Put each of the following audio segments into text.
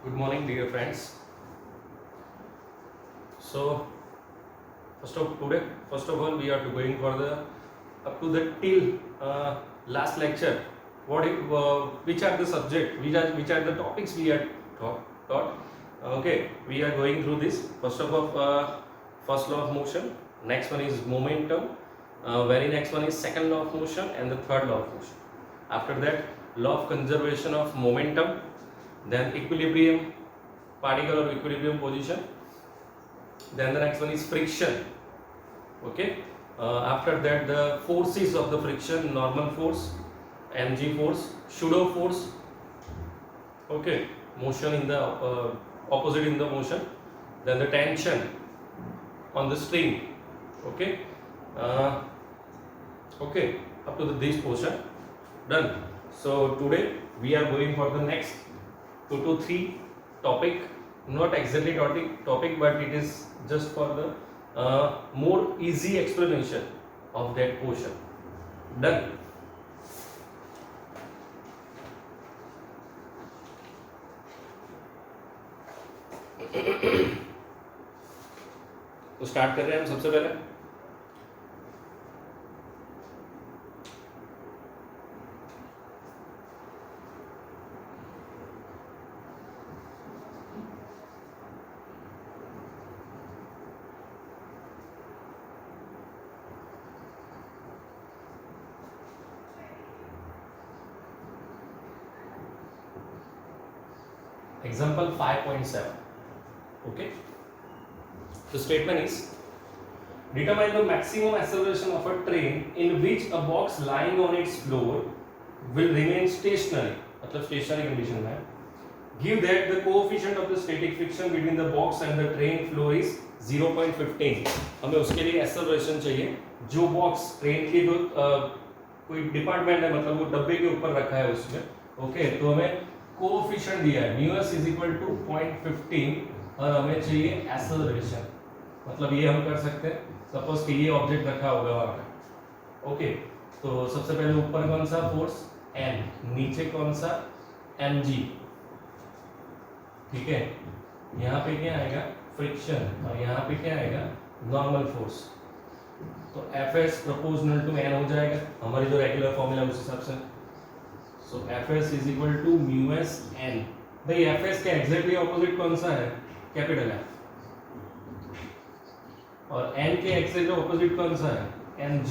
Good morning, dear friends. So, first of all, we are going for the up to the till last lecture. Which are the subject? Which are the topics we had taught? Okay, we are going through this. First of all, first law of motion. Next one is momentum. Very next one is second law of motion and the third law of motion. After that, law of conservation of momentum. Then equilibrium, particle or equilibrium position. Then the next one is friction. Okay. After that, the forces of the friction: normal force, mg force, pseudo force. Okay. Motion in the opposite in the motion. Then the tension on the string. Okay. Okay. Up to this portion done. So today we are going for the next 2 to 3 topic. Not exactly topic, but it is just for the more easy explanation of that portion. Done. तो start कर रहे हैं हम सबसे पहले. Example 5.7. Okay. The statement is: determine the maximum acceleration of a train in which a box lying on its floor will remain stationary. मतलब stationary condition में. Give that the coefficient of the static friction between the box and the train floor is 0.15. हमें उसके लिए acceleration चाहिए. जो box train की जो कोई डिपार्टमेंट है, मतलब वो डब्बे के ऊपर रखा है उसमें. ओके, तो हमें कोएफिशिएंट दिया है μs = 0.15 और हमें चाहिए एक्सेलरेशन. मतलब ये हम कर सकते हैं, सपोज कि ये ऑब्जेक्ट रखा होगा वहां पे. ओके, तो सबसे पहले ऊपर कौन सा फोर्स m, नीचे कौन सा mg. ठीक है, यहाँ पे क्या आएगा फ्रिक्शन और यहाँ पे क्या आएगा नॉर्मल फोर्स. तो Fs प्रोपोर्शनल टू n हो जाएगा, हमारी जो रेगुलर फॉर्मूला उस हिसाब से. सो Fs = μs n. भाई Fs के एग्जैक्टली ऑपोजिट कौन सा है? Capital F. और n के एग्जैक्ट ऑपोजिट कौन सा है? mg.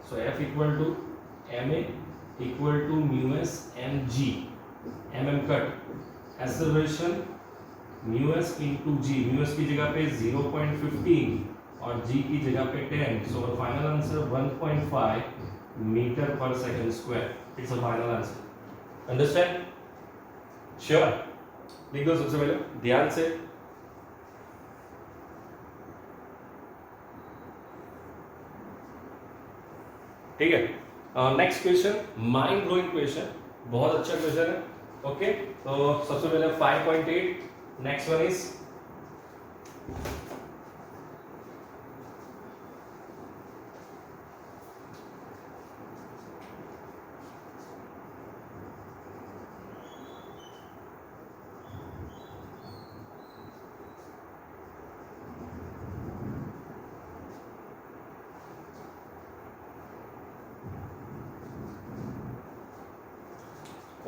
सो F = ma = μs mg. mm cut. Acceleration μs * g. μs की जगह पे 0.15 और g की जगह पे 10. So final answer 1.5 metre per second square. It's a final answer. Understand? Sure? लिख दो सबसे पहले ध्यान से. ठीक है. Next question, mind blowing question, बहुत अच्छा क्वेश्चन है. ओके, तो सबसे पहले 5.8. Next one is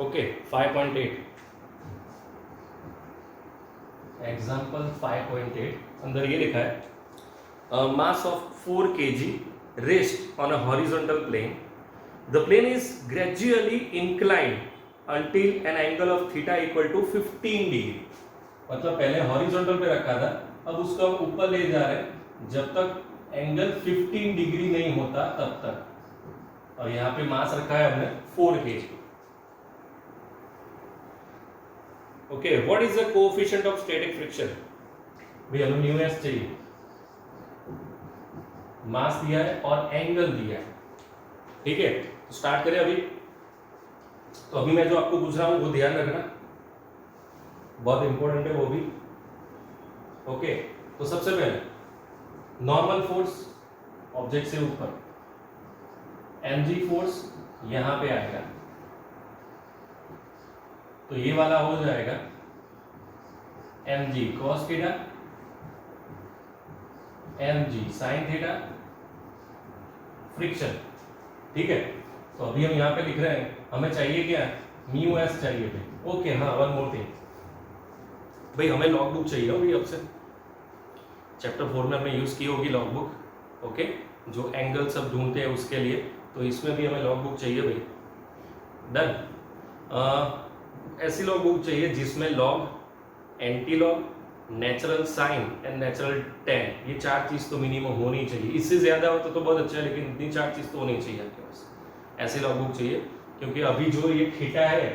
okay 5.8. Example 5.8 अंदर ये लिखा है mass of 4 kg rest on a horizontal plane. The plane is gradually inclined until an angle of theta = 15 degree. मतलब पहले हॉरिजॉन्टल पे रखा था, अब उसको हम ऊपर ले जा रहे हैं जब तक एंगल 15 डिग्री नहीं होता तब तक. और यहाँ पे मास रखा है हमने 4 kg. Okay, what is the coefficient of static friction? भाई हमें μs चाहिए, मास दिया है और एंगल दिया है. ठीक है, तो स्टार्ट करें अभी. तो अभी मैं जो आपको पूछ रहा हूं वो ध्यान रखना, बहुत इंपॉर्टेंट है वो भी. ओके, तो सबसे पहले नॉर्मल फोर्स ऑब्जेक्ट से ऊपर, mg फोर्स यहां पे आएगा, तो ये वाला हो जाएगा mg cos theta mg sin theta friction. ठीक है, तो अभी हम यहाँ पे लिख रहे हैं, हमें चाहिए क्या, म्यू एस चाहिए थे। ओके, हाँ, वन मोर थिंग भाई, हमें लॉग बुक चाहिए होगी अब से। चैप्टर 4 में हमने यूज की होगी लॉग बुक। ओके, जो एंगल सब ढूंढते हैं उसके लिए, तो इसमें भी हमें लॉग बुक चाहिए भाई। डन। ऐसी लॉग बुक चाहिए जिसमें log, anti log, natural sine and natural tan, ये चार चीज तो मिनिमम होनी चाहिए। इससे ज्यादा हो तो बहुत अच्छा है, लेकिन इतनी चार चीज तो होनी चाहिए आपके पास। ऐसी लॉग बुक चाहिए, क्योंकि अभी जो ये थीटा है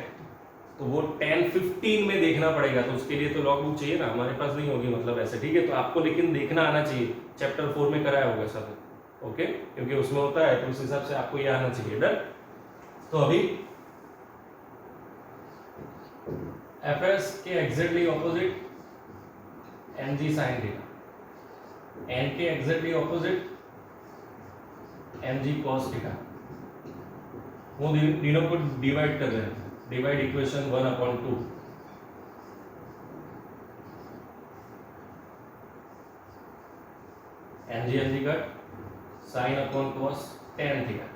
तो वो 10-15 में देखना पड़ेगा, तो उसके लिए तो लॉग बुक चाहिए ना, हमारे पास नहीं होगी मतलब ऐसे। ठीक है, तो आपको लेकिन देखना आना चाहिए, चैप्टर 4 में कराया होगा सब। ओके, क्योंकि उसमें होता है, तो उस हिसाब से आपको ये आना चाहिए। डन। तो अभी एफएस के exactly opposite mg sin theta, n के exactly opposite mg cos theta, वो तीनों को डिवाइड कर रहे हैं। Divide equation 1/2, mg cut sin upon cos tan theta.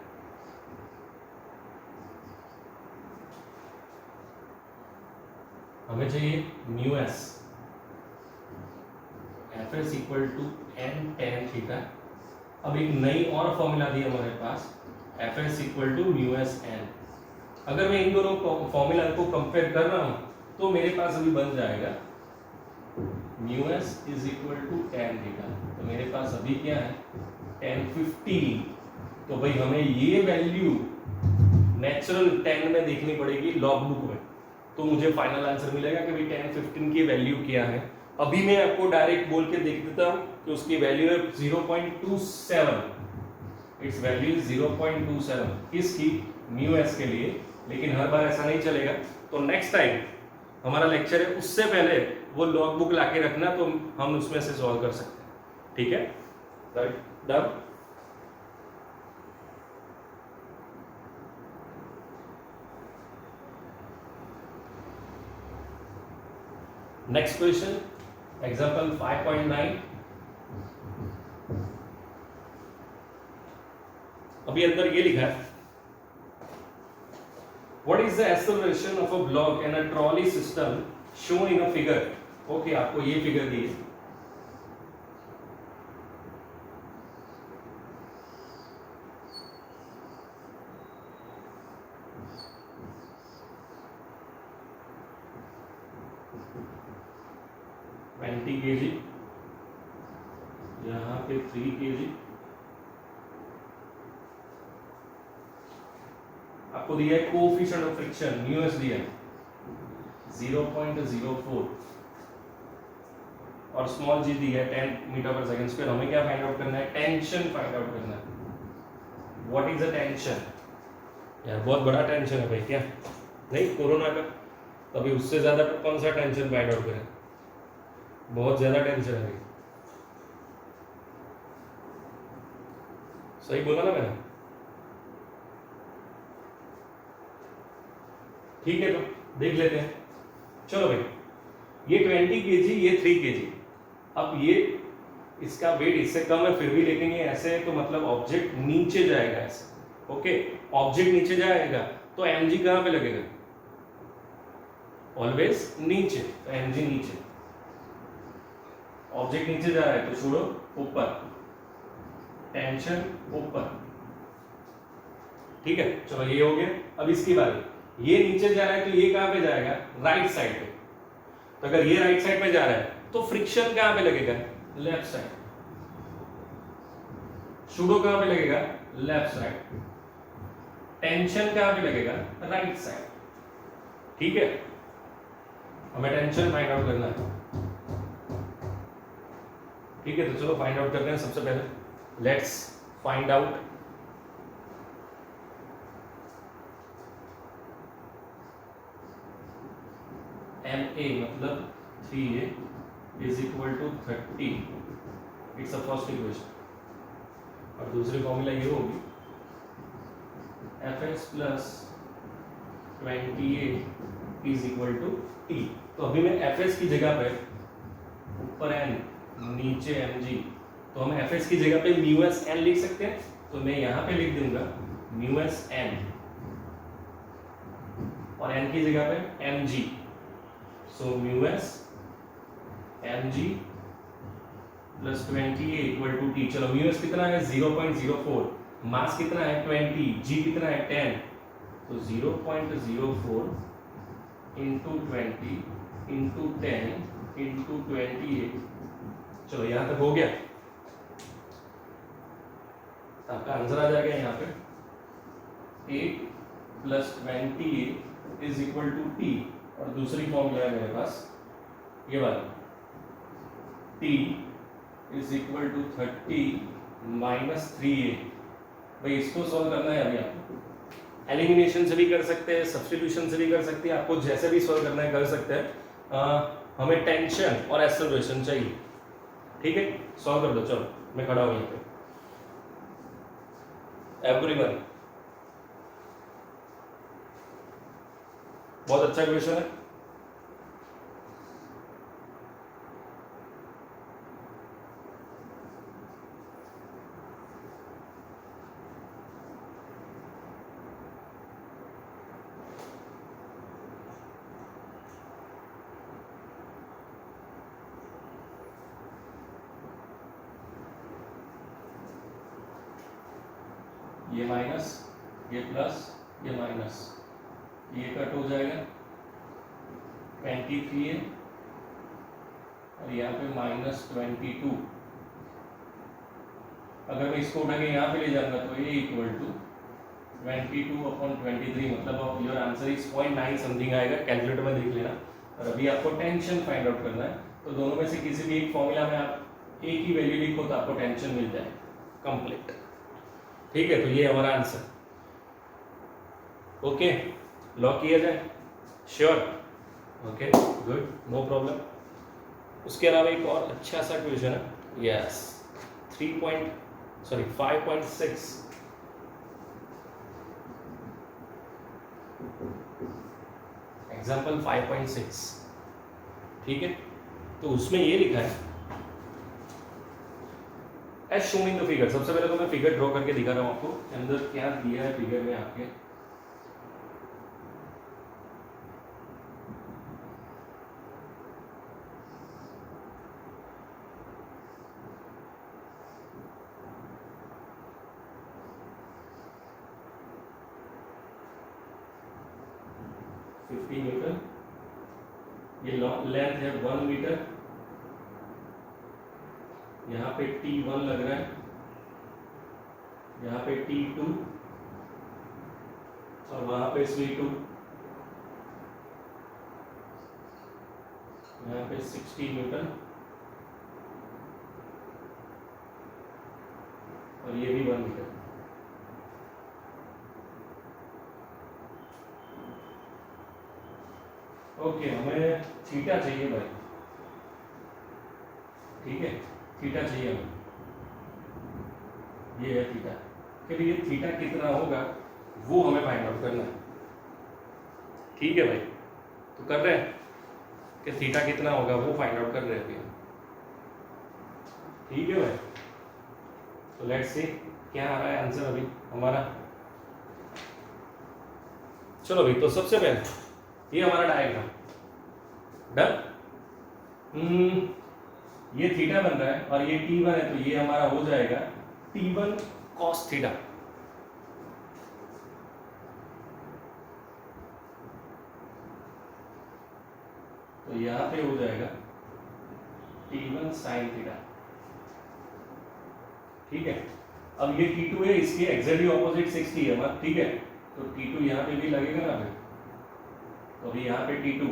हमें चाहिए mu s, F S equal to N tan theta. अब एक नई और फॉर्मूला दी हमारे पास, F S equal to mu s N. अगर मैं इन दोनों फॉर्मूला को कंपेयर कर रहा हूं, तो मेरे पास अभी बन जाएगा mu s is equal to tan theta. तो मेरे पास अभी क्या है, 10-15। तो भाई हमें ये वैल्यू नेचुरल 10 में देखनी पड़ेगी लॉग बुक में, तो मुझे फाइनल आंसर मिलेगा कि भाई 10-15 की वैल्यू क्या है। अभी मैं आपको डायरेक्ट बोल के देख देता हूं कि उसकी वैल्यू है 0.27। इट्स वैल्यू 0.27 किसकी, म्यू एस के लिए। लेकिन हर बार ऐसा नहीं चलेगा, तो नेक्स्ट टाइम हमारा लेक्चर है, उससे पहले वो लॉग बुक लाके रखना, तो हम उसमें से सॉल्व कर सकते हैं। ठीक है, डन। Next question, example 5.9। अभी अंदर ये लिखा है, what is the acceleration of a block and a trolley system shown in a figure. Okay, आपको ये फिगर दी है, kg, यहाँ पे 3 kg। आपको दिया है coefficient of friction mu S दिया है 0.04 और स्मॉल जी दिया है 10 मीटर पर सेकंड स्क्वायर। हमें क्या फाइंड आउट करना है, टेंशन फाइंड आउट करना है। व्हाट इज द टेंशन, यार बहुत बड़ा टेंशन है भाई, क्या नहीं कोरोना का, तो अभी उससे ज्यादा कौन सा टेंशन फाइंड आउट करें, बहुत ज्यादा टेंशन है। सही बोला ना मैंने, ठीक है, तो देख लेते हैं। चलो भाई, ये 20 kg, ये 3 kg। अब ये इसका वेट इससे कम है फिर भी, लेकिन ये ऐसे है तो मतलब ऑब्जेक्ट नीचे जाएगा ऐसे। ओके, ऑब्जेक्ट नीचे जाएगा तो mg कहां पे लगेगा, ऑलवेज नीचे, तो mg नीचे। ऑब्जेक्ट नीचे जा रहा है तो छोड़ो ऊपर, टेंशन ऊपर। ठीक है, चलो ये हो गया। अब इसकी बारी, ये नीचे जा रहा है तो ये कहां पे जाएगा, राइट साइड पे। तो अगर ये राइट साइड पे जा रहा है तो फ्रिक्शन कहां पे लगेगा, लेफ्ट साइड। शूडो कहां पे लगेगा, लेफ्ट साइड। टेंशन कहां पे लगेगा, राइट साइड। ठीक है, हमें टेंशन फाइंड आउट करना है। ठीक है, तो चलो फाइंड आउट करते हैं। सबसे पहले लेट्स फाइंड आउट MA मतलब 3A is equal to 30। It's a first equation. और दूसरी फॉर्मूला ये होगी Fs plus 20A is equal to T। तो अभी मैं Fs की जगह पे ऊपर n नीचे mg, तो हम fs की जगह पे μs n लिख सकते हैं, तो मैं यहाँ पे लिख दूंगा μs n और n की जगह पे mg, so μs mg plus 20 equal to t। चलो μs कितना है 0.04, मास कितना है 20, g कितना है 10, तो 0.04 इंटू 20 इंटू 10 इंटू 28। चलो यहाँ तक हो गया, आपका आंसर आ जाएगा यहाँ पे 8 plus 28 is equal to t, और दूसरी फॉर्मूला है मेरे पास ये वाला, t is equal to 30 minus 3a। भाई इसको सॉल्व करना है अभी आपको, एलिमिनेशन से भी कर सकते हैं, सब्स्टिट्यूशन से भी कर सकते हैं, आपको जैसे भी सॉल्व करना है कर सकते हैं। हमें टेंशन और एक्सेलरेशन चाहिए, ठीक है, सॉल्व कर दो। चलो मैं खड़ा हूँ यहाँ पे, एवरीवन, बहुत अच्छा क्वेश्चन है। ये माइनस, ये प्लस, ये माइनस, ये कट हो जाएगा 23a और यहाँ पे माइनस 22। अगर मैं इसको उठा के यहाँ पे ले जाऊंगा तो ये इक्वल टू 22/23, मतलब योर आंसर इज 0.9 समथिंग आएगा, कैलकुलेटर में देख लेना। और अभी आपको टेंशन फाइंड आउट करना है, तो दोनों में से किसी भी एक फॉर्मूला में आप एक ही वैल्यू लिखो तो आपको टेंशन मिल जाए कंप्लीट, ठीक है। तो ये हमारा आंसर, ओके, लॉक किया जाए, sure, okay, good, no problem. उसके अलावा एक और अच्छा सा क्वेश्चन है, यस, 5.6, एग्जाम्पल 5.6, ठीक है। तो उसमें ये लिखा है as shown in the figure. सबसे पहले तो मैं फिगर ड्रॉ करके दिखा रहा हूँ आपको, अंदर क्या दिया है फिगर में आपके। मीटर, ये लेंथ है 1 मीटर, यहाँ पे T1 लग रहा है, यहाँ पे T2 और वहां पे V2, यहाँ पे 60 न्यूटन और ये भी 1 मीटर। ओके, हमें थीटा चाहिए भाई, ठीक है, थीटा चाहिए हमें, ये है थीटा, कि भाई ये थीटा कितना होगा वो हमें फाइंड आउट करना है, ठीक है भाई। तो कर रहे हैं कि थीटा कितना होगा वो फाइंड आउट कर रहे हैं अभी, ठीक है भाई। तो लेट्स सी क्या आ रहा है आंसर अभी हमारा। चलो भाई, तो सबसे पहले ये हमारा डायग्राम डन। ये थीटा बन रहा है और ये T1 है, तो ये हमारा हो जाएगा T1 cos थीटा। तो यहां पे हो जाएगा T1 sin थीटा, ठीक है। अब ये T2 है, इसके एग्जैक्टली ऑपोजिट 60 है हमारा, ठीक है। तो T2 यहाँ पे भी लगेगा ना फिर, तो अभी यहाँ पे T2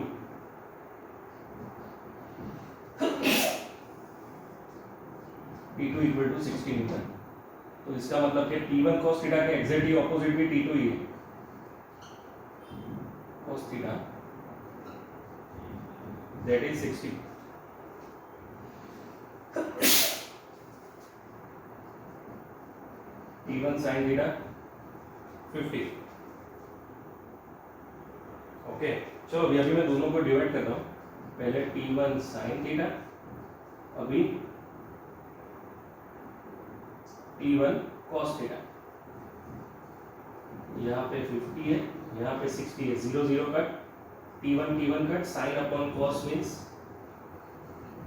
इक्वल टू 60 न्यूटन। तो इसका मतलब कि T1 cos थीटा के एग्जैक्टली ऑपोजिट भी T2 ही है, cos theta that is 60। T1 sin theta 50। Okay, चलो अभी मैं दोनों को डिवाइड कर रहा हूँ। पहले T1 sin थीटा अभी T1 cos थीटा, यहाँ पे 50 है, यहाँ पे 60 है, 0 0 cut, T1 cut, sine upon cos means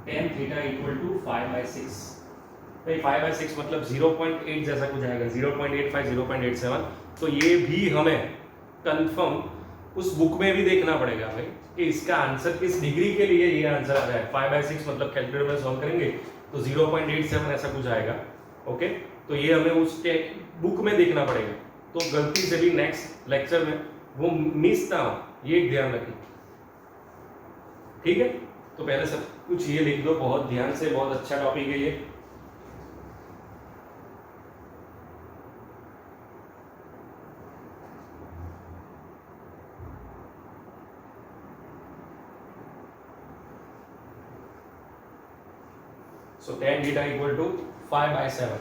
tan theta equal to 5/6। भाई 5/6 मतलब 0.8 जैसा कुछ आएगा, 0.85 0.87। तो ये भी हमें कंफर्म उस बुक में भी देखना पड़ेगा भाई कि इसका आंसर किस डिग्री के लिए ये आंसर आ रहा है। 5/6 मतलब कैलकुलेटर में सॉल्व करेंगे तो 0.87 ऐसा कुछ आएगा। ओके, तो ये हमें उस बुक में देखना पड़ेगा, तो गलती से भी नेक्स्ट लेक्चर में वो मिस ना हो, ये ध्यान रखें। ठीक है, तो पहले सब कुछ ये लिख दो बहुत ध्यान से, बहुत अच्छा टॉपिक है ये। So tan theta equal to 5/7,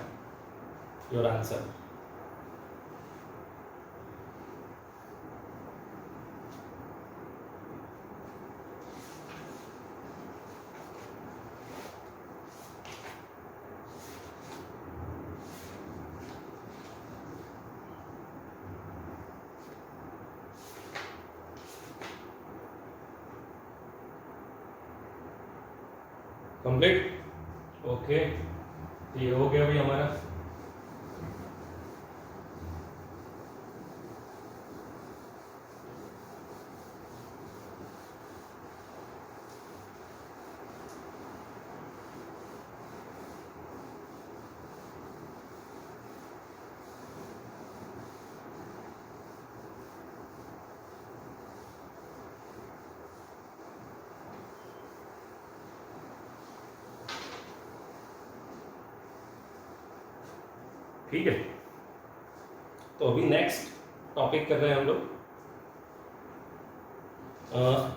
your answer. Complete? Okay, ये हो गया भाई हमारा। ठीक है, तो अभी नेक्स्ट टॉपिक कर रहे हैं हम लोग,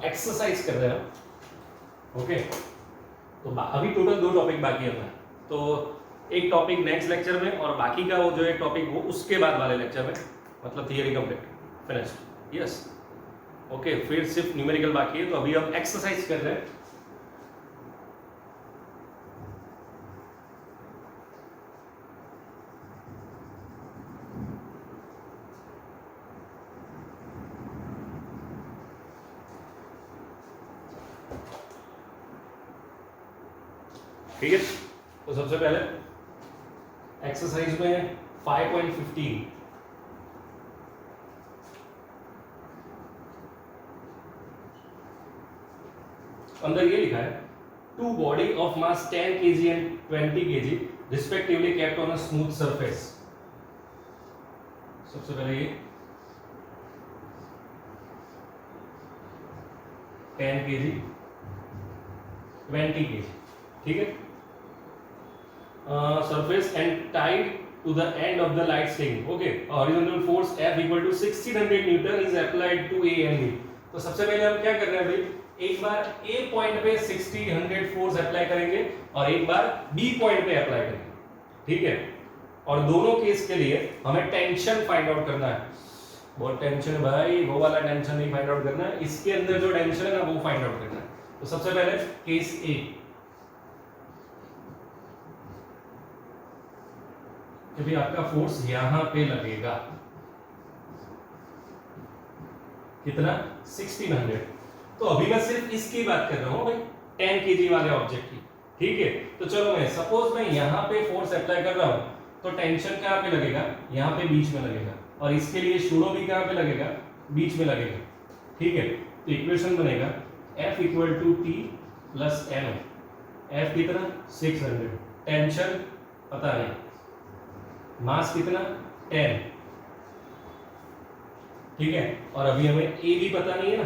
एक्सरसाइज कर रहे हैं। ओके, तो अभी टोटल 2 टॉपिक बाकी है, तो एक टॉपिक नेक्स्ट लेक्चर में और बाकी का वो जो एक टॉपिक वो उसके बाद वाले लेक्चर में, मतलब theory complete finished. Yes, okay, फिर सिर्फ न्यूमेरिकल बाकी है, तो अभी हम एक्सरसाइज कर रहे हैं। ठीक है, तो सबसे पहले एक्सरसाइज में 5.15 अंदर ये लिखा है, 2 body of mass 10 kg and 20 kg respectively kept on a smooth surface. सबसे पहले ये 10 kg 20 kg, ठीक है, surface and tied to the end of the light string. Okay, horizontal force F equal to 1600 Newton is applied to A and B. तो सबसे पहले हम क्या कर रहे हैं भाई, एक बार A पॉइंट पे 1600 फोर्स अप्लाई करेंगे और एक बार B पॉइंट पे अप्लाई करेंगे। ठीक है, और दोनों केस के लिए हमें टेंशन फाइंड आउट करना है। बहुत टेंशन भाई, वो वाला टेंशन नहीं फाइंड आउट करना है, इसके अंदर जो टेंशन है ना वो फाइंड आउट करना है। तो सबसे पहले केस A, कि भी आपका फोर्स यहां पे लगेगा, कितना 1600। तो अभी मैं सिर्फ इसकी बात कर रहा हूं भाई, 10 kg वाले ऑब्जेक्ट की। ठीक है, तो चलो मैं सपोज मैं यहां पे फोर्स अप्लाई कर रहा हूं, तो टेंशन कहां पे लगेगा, यहां पे बीच में लगेगा, और इसके लिए शूडो भी कहां पे लगेगा, बीच में लगेगा। ठीक है, तो इक्वेशन बनेगा F equal to T plus M। F कितना 600, टेंशन पता नहीं, मास कितना 10। ठीक है, और अभी हमें ए भी पता नहीं है ना।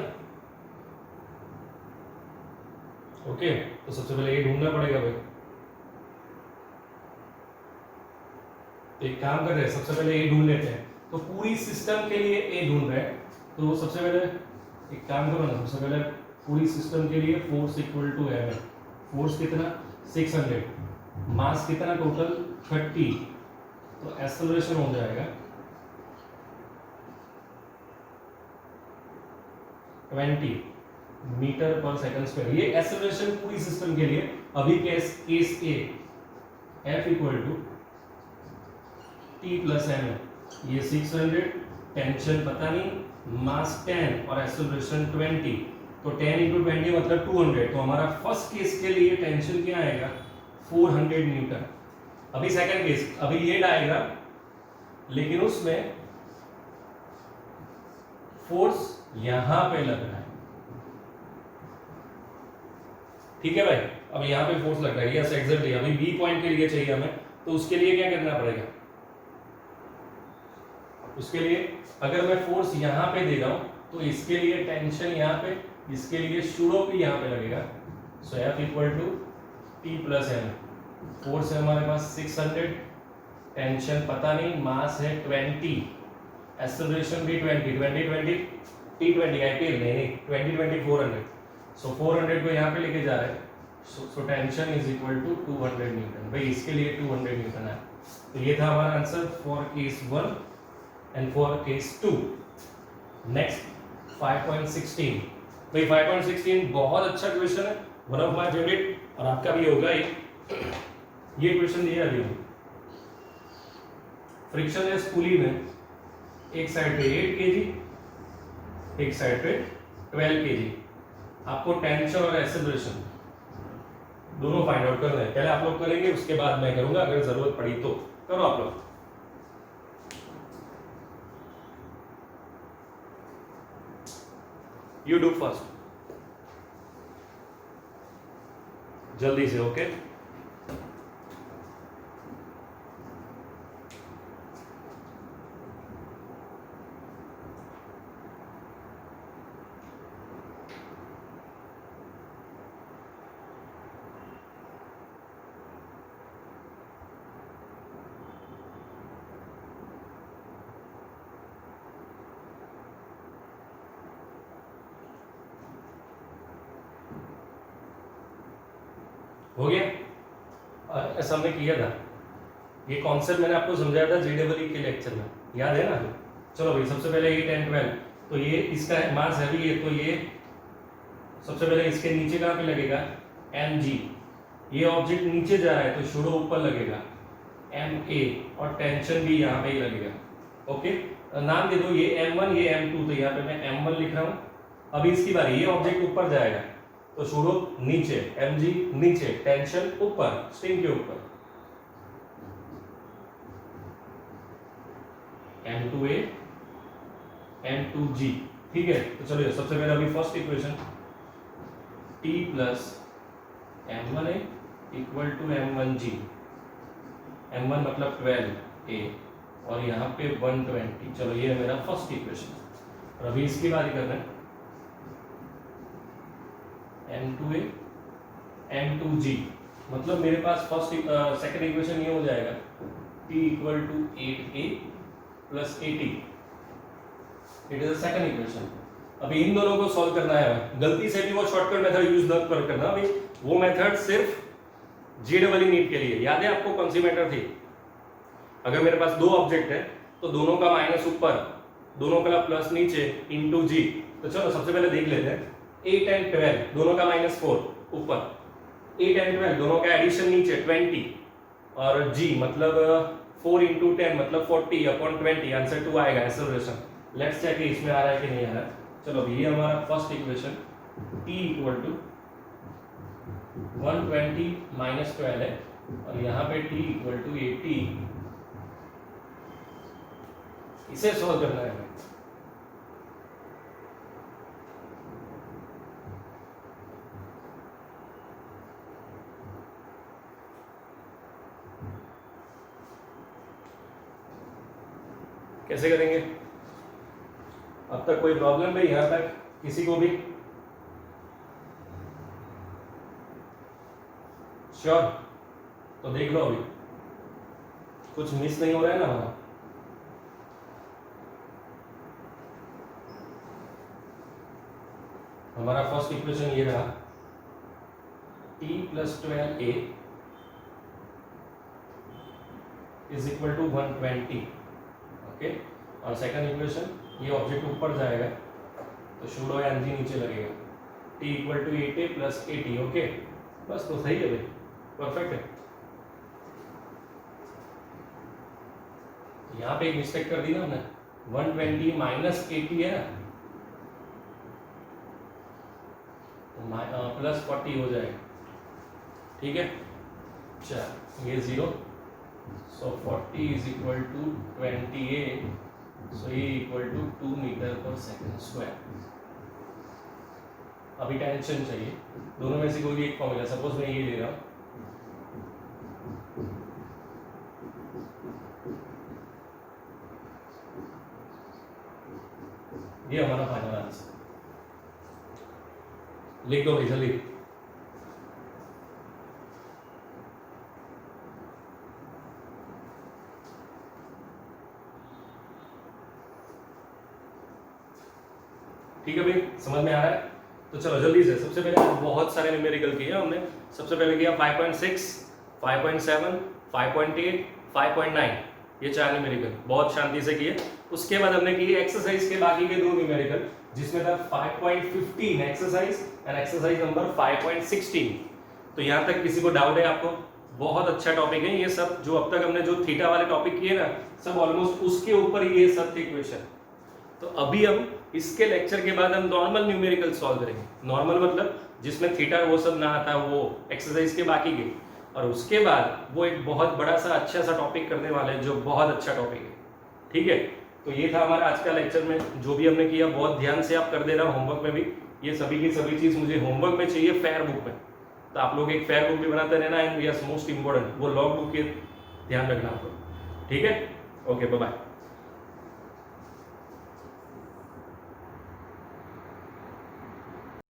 ओके, तो सबसे पहले ए ढूंढना पड़ेगा भाई। तो एक काम कर रहे हैं, सबसे पहले ए ढूंढ लेते हैं। तो पूरी सिस्टम के लिए ए ढूंढ रहे हैं, तो सबसे पहले एक काम करो ना, सबसे पहले पूरी सिस्टम के लिए फोर्स इक्वल टू एम है। फोर्स कितना 600, मास कितना टोटल 30, तो एक्सेलरेशन हो जाएगा 20। Metre per second square. ये एक्सेलरेशन पूरी सिस्टम के लिए। अभी case A F equal to t plus m है, ये 600, टेंशन पता नहीं, मास 10 और एक्सेलरेशन 20, तो 10 इंटू 20 मतलब 200। तो हमारा फर्स्ट केस के लिए टेंशन क्या आएगा 400 न्यूटन। अभी सेकंड केस, अभी ये डायग्राम, लेकिन उसमें फोर्स यहां पे लग रहा है, ठीक है भाई। अब यहाँ पे फोर्स लग रहा है, यस एग्जैक्टली। अभी बी पॉइंट के लिए चाहिए हमें, तो उसके लिए क्या करना पड़ेगा, उसके लिए अगर मैं फोर्स यहाँ पे दे रहा हूँ तो इसके लिए टेंशन यहाँ पे, इसके लिए शूडो भी यहाँ पे लगेगा। So F equal to t plus m. Force है हमारे पास 600, टेंशन पता नहीं, मास है 20, एक्सेलरेशन भी 20 T20 आईपीएल नहीं 20 400। सो 400 को यहाँ पे लेके जा रहे हैं, so tension is equal to 200 newton. भाई इसके लिए 200 न्यूटन है। तो ये था हमारा answer for case 1 and for case 2। Next 5.16। भाई 5.16 बहुत अच्छा क्वेश्चन है, वन ऑफ माय फेवरेट, और आपका भी होगा ये क्वेश्चन दिया अभी। फ्रिक्शन है पुली में, एक साइड पे 8 kg, एक साइड पे 12 kg। आपको टेंशन और एक्सेलरेशन दोनों फाइंड आउट करना है। पहले आप लोग करेंगे, उसके बाद मैं करूंगा, अगर जरूरत पड़ी तो। करो आप लोग। यू डू फर्स्ट, जल्दी से, ओके। हो गया, ऐसा हमने किया था, ये कॉन्सेप्ट मैंने आपको समझाया था जेडब्ल्यू के लेक्चर में, याद है ना। चलो भाई, सबसे पहले ये 10 12, तो ये इसका मास हैवी है, तो ये सबसे पहले इसके नीचे कहाँ पे लगेगा mg। ये ऑब्जेक्ट नीचे जा रहा है तो शूडो ऊपर लगेगा ma, और टेंशन भी यहाँ पे ही लगेगा, ओके। नाम दे दो, ये m1 ये m2, तो यहाँ पे मैं m1 लिख रहा हूँ। अभी इसकी बारी, ये ऑब्जेक्ट ऊपर जाएगा तो शूडो नीचे, mg नीचे, टेंशन ऊपर, स्ट्रिंग के ऊपर, m2a m2g, ठीक है। तो चलिए सबसे पहले अभी first equation, t plus m1a equal to m1g, m1 मतलब 12a और यहाँ पे 120। चलो ये है मेरा फर्स्ट इक्वेशन। और अभी इसकी बारी करना है, m2a m2g, मतलब मेरे पास फर्स्ट सेकंड इक्वेशन ये हो जाएगा t equal to 8a plus 80। It is the second equation. अभी इन दोनों को सॉल्व करना है, गलती से भी वो शॉर्टकट मेथड यूज न करना। अभी वो मेथड सिर्फ जेडब्ल्यू नीट के लिए, याद है आपको कौन सी मेथड थी। अगर मेरे पास दो ऑब्जेक्ट है तो दोनों का माइनस ऊपर, दोनों का प्लस नीचे, इंटू जी। तो चलो सबसे पहले देख लेते हैं, 8 एंड 12 दोनों का -4 ऊपर, 8 एंड 12 दोनों का एडिशन नीचे 20, और जी मतलब 4 इंटू 10 मतलब 40 अपॉन 20, आंसर 2 आएगा एक्सेलरेशन। लेट्स चेक इसमें आ रहा है कि नहीं आ रहा है। चलो ये हमारा first equation, t equal to 120 minus 12 है, और यहाँ पे t इक्वल टू 80। इसे सॉल्व करना है। कैसे करेंगे? अब तक कोई प्रॉब्लम नहीं, यहां तक किसी को भी? श्योर? तो देख लो, अभी कुछ मिस नहीं हो रहा है ना वहां। हमारा फर्स्ट इक्वेशन ये रहा, t plus 12a is equal to 120, okay. और सेकंड इक्वेशन, ये ऑब्जेक्ट ऊपर जाएगा तो शूडो mg नीचे लगेगा, t equal to 8a plus 80। Okay, बस तो सही है भाई, परफेक्ट है। यहाँ पे एक मिस्टेक कर दी ना हमने, 120 माइनस 80 है ना, प्लस 40 हो जाएगा, ठीक है। चल ये 0, सो 40 इज इक्वल टू 28, सो ये equal to 2 metre per second square. अभी टेंशन चाहिए, दोनों में से कोई भी एक फॉर्मूला, सपोज मैं ये ले रहा हूँ, ये हमारा फाइनल आंसर, लिख दो भाई जल्दी। ठीक है भाई, समझ में आ रहा है? तो चलो जल्दी से, सबसे पहले बहुत सारे न्यूमेरिकल किए हमने। सबसे पहले किया 5.6, 5.7, 5.8, 5.9, ये 4 न्यूमेरिकल बहुत शांति से किए। उसके बाद हमने किए एक्सरसाइज के बाकी के 2 न्यूमेरिकल, जिसमें था 5.15 एक्सरसाइज एंड एक्सरसाइज नंबर 5.16। तो यहाँ तक किसी को डाउट है आपको? बहुत अच्छा टॉपिक है ये सब, जो अब तक हमने जो थीटा वाले टॉपिक किए ना, सब ऑलमोस्ट उसके ऊपर ये सब थे क्वेश्चन। तो अभी हम इसके लेक्चर के बाद हम नॉर्मल न्यूमेरिकल सॉल्व करेंगे। नॉर्मल मतलब जिसमें थीटा वो सब ना आता, वो एक्सरसाइज के बाकी के, और उसके बाद वो एक बहुत बड़ा सा अच्छा सा टॉपिक करने वाले हैं, जो बहुत अच्छा टॉपिक है, ठीक है। तो ये था हमारा आज का लेक्चर में, जो भी हमने किया बहुत ध्यान से आप कर देना। होमवर्क में भी ये सभी की सभी चीज मुझे होमवर्क में चाहिए, फेयर बुक में। तो आप लोग एक फेयर बुक भी बनाते रहना, एंड यस मोस्ट इंपॉर्टेंट वो लॉग बुक के ध्यान रखना आप लोग, ठीक है। Okay, bye bye.